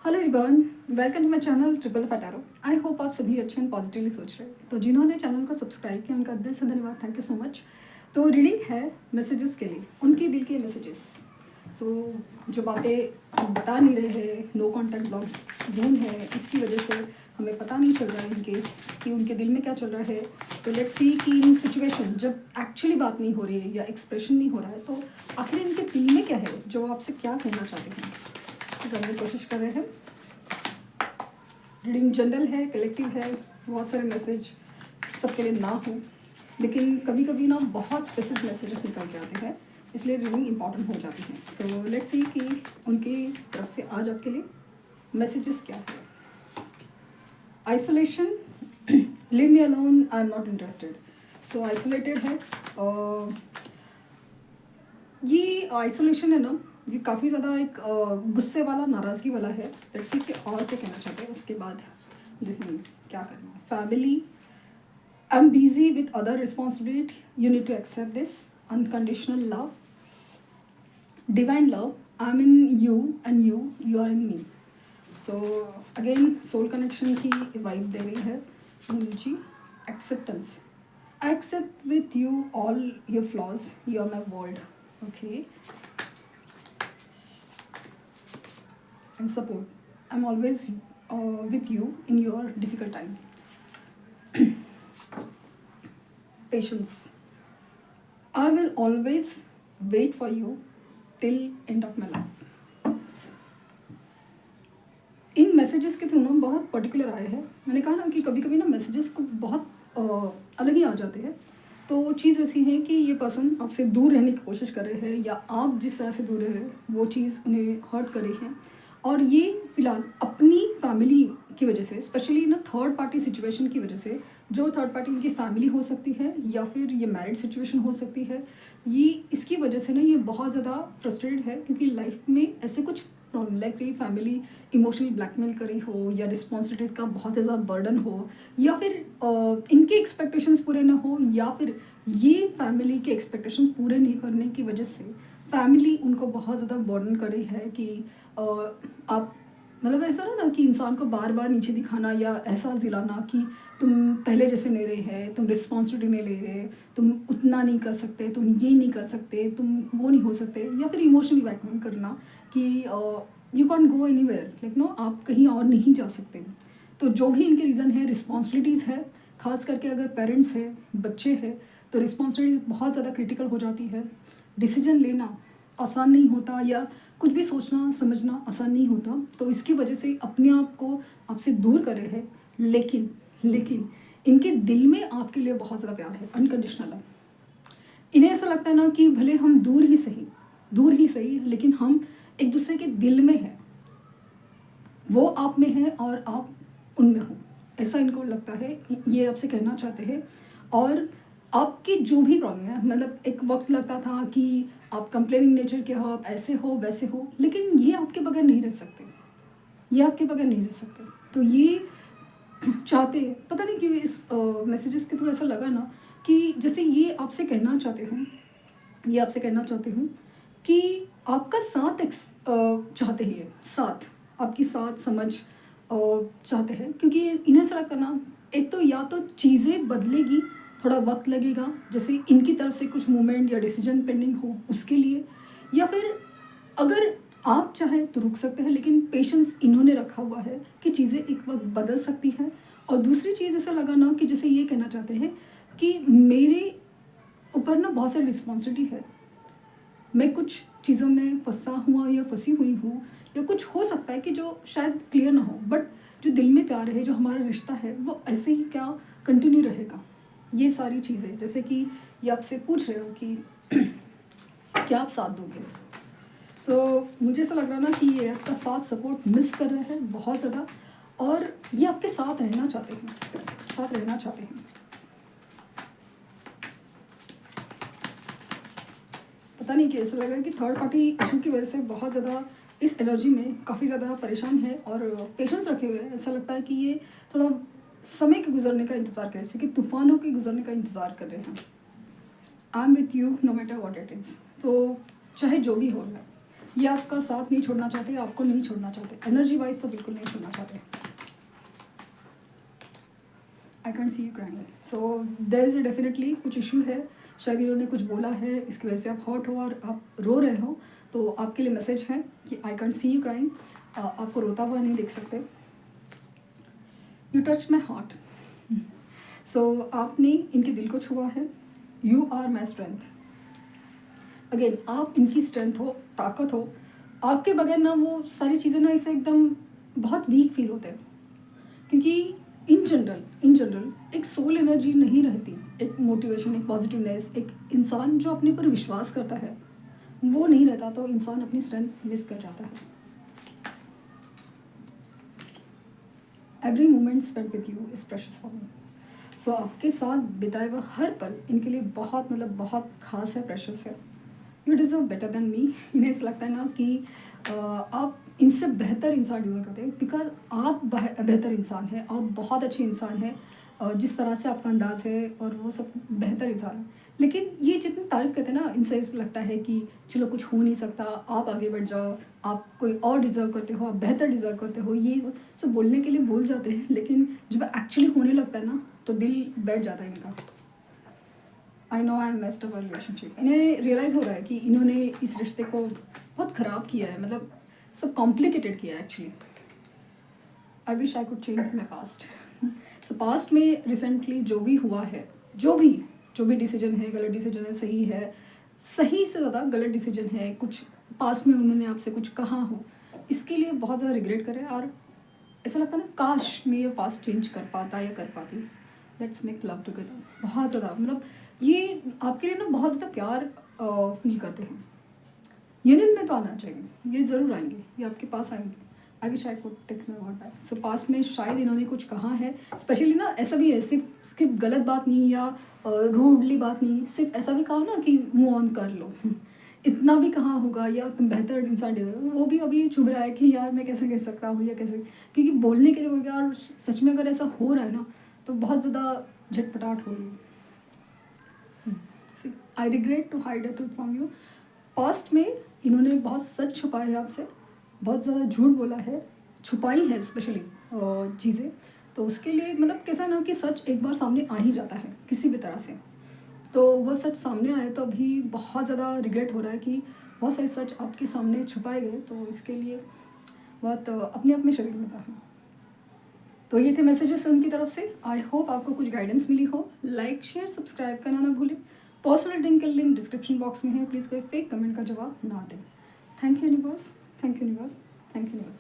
Hello everyone, welcome to my channel triple फटारो। I hope आप सभी अच्छे एंड पॉजिटिवली सोच रहे हैं। तो जिन्होंने चैनल को सब्सक्राइब किया उनका दिल से धन्यवाद, थैंक यू सो मच। तो रीडिंग है मैसेजेस के लिए, उनके दिल के मैसेजेस। जो बातें हम बता नहीं रहे हैं, नो कॉन्टैक्ट ब्लॉक जोन है, इसकी वजह से हमें पता नहीं चल रहा है इन केस कि उनके दिल में क्या चल रहा है। तो लेट्स सी कि इन सिचुएशन जब एक्चुअली बात नहीं हो रही है या एक्सप्रेशन नहीं हो रहा है तो आखिर इनके दिल में क्या है, जो आपसे क्या कहना चाहते हैं, जानने की कोशिश कर रहे हैं। रीडिंग जनरल है, कलेक्टिव है, बहुत सारे मैसेज सबके लिए ना हो, लेकिन कभी कभी ना बहुत स्पेसिफिक मैसेजेस निकल के आते हैं, इसलिए रीडिंग इंपॉर्टेंट हो जाती है। सो लेट्स सी कि उनकी तरफ से आज आपके लिए मैसेजेस क्या है। Isolation, live me alone, I am not interested. So isolated है। ये आइसोलेशन है ना, ये काफ़ी ज़्यादा एक गुस्से वाला, नाराज़गी वाला है। लेट्स सी कि और क्या कहना चाहते हैं उसके बाद जिसमें क्या करना है। Family, I am busy with other responsibility, you need to accept this. Unconditional love, divine love, I am in you and you are in me. So again soul connection की वाइब दे रही है जी। Acceptance, I accept with you all your flaws, you are my world. Okay. and support. I'm always with you in your difficult time. Patience. I will always wait for you till end of my life. In messages के through ना बहुत particular आए हैं। मैंने कहा ना कि कभी कभी ना मैसेजेस को बहुत अलग ही आ जाते हैं। तो चीज़ ऐसी है कि ये पर्सन आपसे दूर रहने की कोशिश कर रहे हैं या आप जिस तरह से दूर रह रहे हैं वो चीज़ उन्हें हर्ट कर रही है। और ये फ़िलहाल अपनी फैमिली की वजह से, स्पेशली ना थर्ड पार्टी सिचुएशन की वजह से, जो थर्ड पार्टी उनकी फैमिली हो सकती है या फिर ये मैरिड सिचुएशन हो सकती है, ये इसकी वजह से ना ये बहुत ज़्यादा फ्रस्ट्रेटेड है क्योंकि लाइफ में ऐसे कुछ प्रॉब्लम, लाइक कोई फैमिली इमोशनल ब्लैकमेल करी हो या रिस्पॉन्सिबिलिटीज़ का बहुत ज़्यादा बर्डन हो या फिर इनके एक्सपेक्टेशंस पूरे ना हो या फिर ये फैमिली के एक्सपेक्टेशंस पूरे नहीं करने की वजह से फैमिली उनको बहुत ज़्यादा बर्डन कर रही है कि आप मतलब ऐसा ना कि इंसान को बार बार नीचे दिखाना या एहसास दिलाना कि तुम पहले जैसे नहीं रहे हैं, तुम रिस्पॉन्सिबिलिटी नहीं ले रहे, तुम उतना नहीं कर सकते, तुम ये नहीं कर सकते, तुम वो नहीं हो सकते, या फिर इमोशनली ब्लैकमेल करना कि you can't go anywhere, like no आप कहीं और नहीं जा सकते। तो जो भी इनके रीज़न है, रिस्पॉन्सिबिलिटीज़ है, खास करके अगर पेरेंट्स है, बच्चे हैं, तो रिस्पॉन्सिबिलिटीज़ बहुत ज़्यादा क्रिटिकल हो जाती है। डिसीजन लेना आसान नहीं होता या कुछ भी सोचना समझना आसान नहीं होता। तो इसकी वजह से अपने आप को आपसे दूर कर रहे हैं, लेकिन इनके दिल में आपके लिए बहुत ज़्यादा प्यार है, अनकंडीशनल है। इन्हें ऐसा लगता है ना कि भले हम दूर ही सही लेकिन हम एक दूसरे के दिल में हैं, वो आप में है और आप उनमें हो, ऐसा इनको लगता है। ये आपसे कहना चाहते हैं। और आपकी जो भी प्रॉब्लम है, मतलब एक वक्त लगता था कि आप कंप्लेनिंग नेचर के हो, आप ऐसे हो वैसे हो, लेकिन ये आपके बगैर नहीं रह सकते, ये आपके बगैर नहीं रह सकते। तो ये चाहते हैं, पता नहीं क्यों इस मैसेजेस के थ्रू ऐसा लगा ना कि जैसे ये आपसे कहना चाहते हूँ कि आपका साथ चाहते हैं, साथ आपकी साथ समझ चाहते हैं, क्योंकि इन्हें ऐसा लगता ना, एक तो या तो चीज़ें बदलेगी, थोड़ा वक्त लगेगा, जैसे इनकी तरफ से कुछ मूवमेंट या डिसीजन पेंडिंग हो उसके लिए, या फिर अगर आप चाहें तो रुक सकते हैं, लेकिन पेशेंस इन्होंने रखा हुआ है कि चीज़ें एक वक्त बदल सकती हैं। और दूसरी चीज़ ऐसा लगा ना कि जैसे ये कहना चाहते हैं कि मेरे ऊपर ना बहुत सारी रिस्पॉन्सिबिलिटी है, मैं कुछ चीज़ों में फंसा हुआ या फंसी हुई हूँ, या कुछ हो सकता है कि जो शायद क्लियर ना हो, बट जो दिल में प्यार है, जो हमारा रिश्ता है, वो ऐसे ही क्या कंटिन्यू रहेगा। ये सारी चीज़ें, जैसे कि ये आपसे पूछ रहे हो कि क्या आप साथ दोगे। मुझे ऐसा लग रहा ना कि ये आपका साथ सपोर्ट मिस कर रहे हैं बहुत ज़्यादा, और ये आपके साथ रहना चाहते हैं। पता नहीं कि ऐसा लग रहा है कि थर्ड पार्टी इशू की वजह से बहुत ज़्यादा इस एनर्जी में काफ़ी ज़्यादा परेशान है और पेशेंस रखे हुए हैं। ऐसा लगता है कि ये थोड़ा समय के गुजरने का इंतज़ार कर रहे हैं, जैसे कि तूफानों के गुजरने का इंतज़ार कर रहे हैं। I am with you know matter what it is. तो चाहे जो भी हो रहा है, ये आपका साथ नहीं छोड़ना चाहते, आपको नहीं छोड़ना चाहते, एनर्जी वाइज तो बिल्कुल नहीं छोड़ना चाहते। I can't see you crying, so there is definitely कुछ इशू है, शायद इन्होंने कुछ बोला है, इसकी वजह से आप हर्ट हो और आप रो रहे हो। तो आपके लिए मैसेज है कि I can't see you crying, आपको रोता हुआ नहीं देख सकते। You touch my heart, so आपने इनके दिल को छुआ है। You are my strength. Again आप इनकी स्ट्रेंथ हो, ताकत हो। आपके बगैर ना वो सारी चीज़ें ना इसे एकदम बहुत वीक फील होते हैं, क्योंकि इन जनरल एक सोल एनर्जी नहीं रहती, एक मोटिवेशन, एक पॉजिटिवनेस, एक इंसान जो अपने पर विश्वास करता है वो नहीं रहता, तो इंसान अपनी स्ट्रेंथ मिस कर जाता है। Every moment spent with you is precious for me, so आपके साथ बिताए हुआ हर पल इनके लिए बहुत बहुत खास है, प्रेशियस है। You deserve better than me. इन्हें ऐसा लगता है ना कि आप इनसे बेहतर इंसान डिज़र्व करते हैं, बिकॉज आप बेहतर इंसान है, आप बहुत अच्छे इंसान हैं, जिस तरह से आपका अंदाज़ है और वो सब बेहतर इंसान है। लेकिन ये जितनी तारीफ करते हैं ना, इनसे ऐसा लगता है कि चलो कुछ हो नहीं सकता, आप आगे बढ़ जाओ, आप कोई और डिज़र्व करते हो, आप बेहतर डिज़र्व करते हो, ये सब बोलने के लिए बोल जाते हैं, लेकिन जब एक्चुअली होने लगता है ना तो दिल बैठ जाता है इनका। I know I am messed up relationship. इन्हें रियलाइज़ हो रहा है कि इन्होंने इस रिश्ते को बहुत ख़राब किया है, मतलब सब कॉम्प्लिकेटेड किया है actually. I wish I could change my past. So past में रिसेंटली जो भी हुआ है, जो भी डिसीजन है, गलत डिसीजन है, सही है, सही से ज़्यादा गलत डिसीजन है, कुछ पास्ट में उन्होंने आपसे कुछ कहा हो, इसके लिए बहुत ज़्यादा रिग्रेट करें। और ऐसा लगता है ना, काश मैं ये पास्ट चेंज कर पाता या कर पाती। Let's make love together. बहुत ज़्यादा, मतलब ये आपके लिए ना बहुत ज़्यादा प्यार फील करते हैं। यूनियन में तो आना चाहिए, ये ज़रूर आएंगे, ये आपके पास आएंगे। I wish I could take my word back. So past में शायद इन्होंने कुछ कहा है, स्पेशली ना ऐसा भी है, सिर्फ गलत बात नहीं या रूडली बात नहीं, सिर्फ ऐसा भी कहा ना कि मूव ऑन कर लो। इतना भी कहा होगा या तुम बेहतर इंसान दे दो, वो भी अभी चुभ रहा है कि यार मैं कैसे कह सकता हूँ या कैसे, क्योंकि बोलने के लिए बोल गया और सच में अगर ऐसा हो रहा है ना तो बहुत ज़्यादा झटपटाहट हो रही है। I regret to hide the truth from you. Past में इन्होंने बहुत सच छुपाया है आपसे, बहुत ज़्यादा झूठ बोला है, छुपाई है स्पेशली चीज़ें। तो उसके लिए मतलब कैसा ना कि सच एक बार सामने आ ही जाता है किसी भी तरह से, तो वह सच सामने आए तो अभी बहुत ज़्यादा रिग्रेट हो रहा है कि बहुत सारे सच आपके सामने छुपाए गए। तो इसके लिए बहुत अपने आप में शर्मिंदा है। तो ये थे मैसेजेस उनकी तरफ से। आई होप आपको कुछ गाइडेंस मिली हो। लाइक शेयर सब्सक्राइब करना ना भूलें। पर्सनल लिंक डिस्क्रिप्शन बॉक्स में है, प्लीज़ कोई फेक कमेंट का जवाब ना दें। Thank you universe, thank you universe, thank you universe.